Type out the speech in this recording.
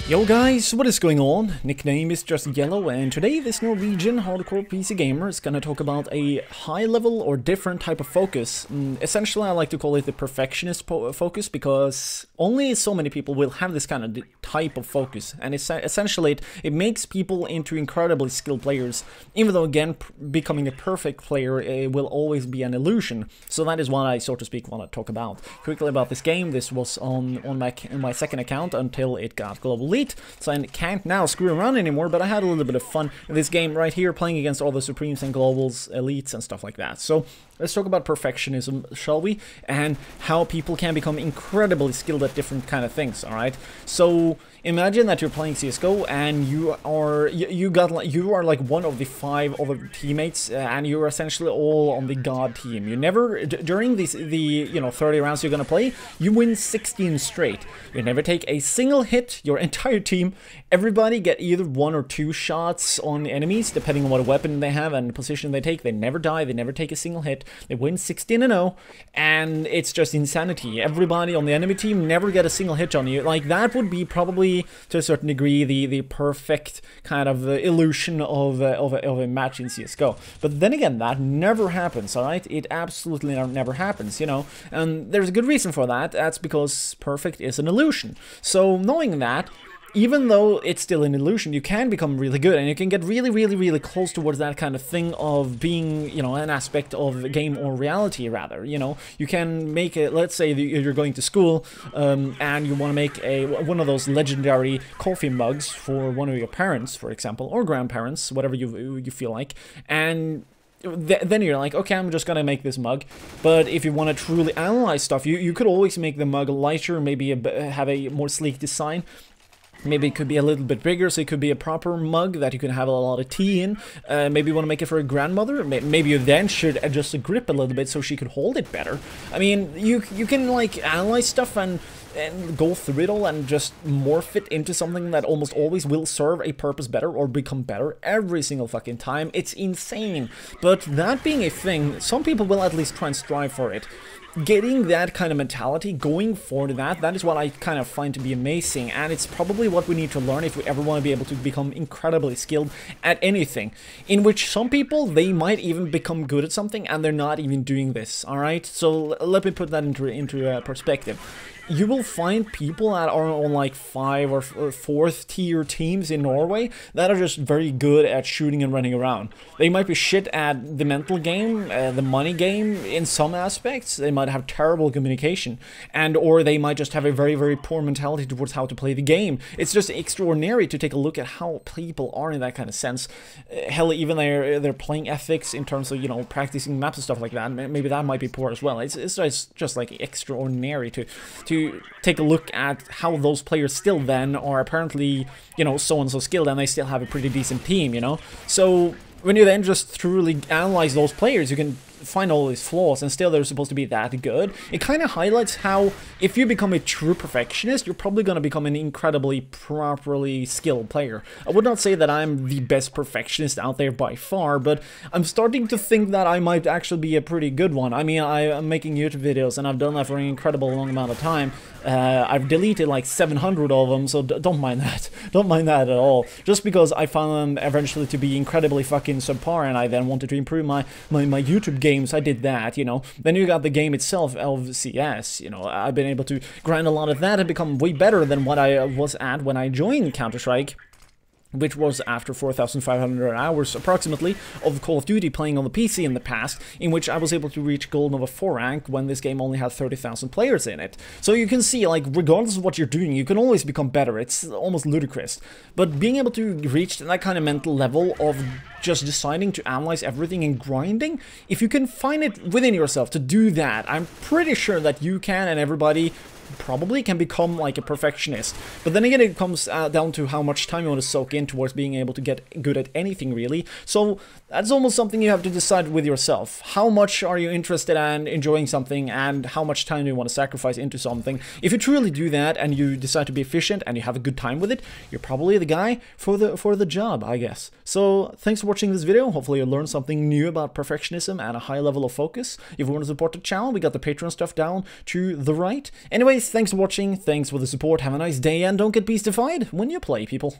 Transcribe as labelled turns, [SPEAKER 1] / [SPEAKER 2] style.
[SPEAKER 1] Yo guys, what is going on? Nickname is just Yellow, and today this Norwegian hardcore PC gamer is gonna talk about a high level or different type of focus. Essentially I like to call it the perfectionist focus, because only so many people will have this kind of type of focus, and essentially it makes people into incredibly skilled players, even though again becoming a perfect player will always be an illusion. So that is what I, so to speak, want to talk about. Quickly about this game: this was on my second account until it got global lead, so I can't now screw around anymore, but I had a little bit of fun in this game right here, playing against all the Supremes and Globals, Elites and stuff like that. So let's talk about perfectionism, shall we? And how people can become incredibly skilled at different kind of things, alright? So imagine that you're playing CSGO and you are like one of the 5 other teammates, and you're essentially all on the god team. You never, during the 30 rounds you're gonna play, you win 16 straight. You never take a single hit, your entire team. Everybody get either 1 or 2 shots on enemies, depending on what weapon they have and the position they take. They never die, they never take a single hit. They win 16-0, and it's just insanity. Everybody on the enemy team never get a single hit on you. Like, that would be probably, to a certain degree, the perfect kind of illusion of a match in CSGO. But then again, that never happens, alright? It absolutely never happens, you know? And there's a good reason for that. That's because perfect is an illusion. So knowing that, even though it's still an illusion, you can become really good, and you can get really close towards that kind of thing of being, you know, an aspect of game or reality, rather. You know, you can make it, let's say you're going to school, and you want to make one of those legendary coffee mugs for one of your parents, for example, or grandparents, whatever you feel like, and then you're like, okay, I'm just gonna make this mug. But if you want to truly analyze stuff, you could always make the mug lighter, maybe have a more sleek design. Maybe it could be a little bit bigger, so it could be a proper mug that you can have a lot of tea in. Maybe you want to make it for a grandmother. Maybe you then should adjust the grip a little bit so she could hold it better. I mean, you can like analyze stuff and go through it all and just morph it into something that almost always will serve a purpose better or become better every single fucking time. It's insane. But that being a thing, some people will at least try and strive for it. Getting that kind of mentality, going for that is what I kind of find to be amazing, and it's probably what we need to learn if we ever want to be able to become incredibly skilled at anything, in which some people, they might even become good at something and they're not even doing this, alright? So let me put that into perspective. You will find people that are on like 5 or 4th tier teams in Norway that are just very good at shooting and running around. They might be shit at the mental game, the money game in some aspects. They might have terrible communication, or they might just have a very poor mentality towards how to play the game. It's just extraordinary to take a look at how people are in that kind of sense. Hell, even their playing ethics in terms of, you know, practicing maps and stuff like that, maybe that might be poor as well. It's just like extraordinary to take a look at how those players still then are apparently, you know, so and so skilled, and they still have a pretty decent team, you know? So when you then just truly analyze those players, you can find all these flaws, and still they're supposed to be that good. It kind of highlights how, if you become a true perfectionist, you're probably going to become an incredibly properly skilled player. I would not say that I'm the best perfectionist out there by far, but I'm starting to think that I might actually be a pretty good one. I mean, I'm making YouTube videos, and I've done that for an incredible long amount of time. I've deleted like 700 of them, so don't mind that. Don't mind that at all. Just because I found them eventually to be incredibly fucking subpar, and I then wanted to improve my YouTube games, I did that, you know. Then you got the game itself, LCS, you know. I've been able to grind a lot of that and become way better than what I was at when I joined Counter-Strike, which was after 4,500 hours approximately of Call of Duty playing on the PC in the past, in which I was able to reach Gold Nova 4 rank when this game only had 30,000 players in it. So you can see, like, regardless of what you're doing, you can always become better. It's almost ludicrous. But being able to reach that kind of mental level of just deciding to analyze everything and grinding, if you can find it within yourself to do that, I'm pretty sure that you can, and everybody probably can become like a perfectionist. But then again, it comes down to how much time you want to soak in towards being able to get good at anything, really. So That's almost something you have to decide with yourself. How much are you interested in enjoying something, and how much time do you want to sacrifice into something? If you truly do that and you decide to be efficient and you have a good time with it, you're probably the guy for the job, I guess. So thanks for watching this video. Hopefully you learned something new about perfectionism and a high level of focus. If you want to support the channel, we got the Patreon stuff down to the right. Anyways, thanks for watching, thanks for the support, have a nice day, and don't get beastified when you play, people.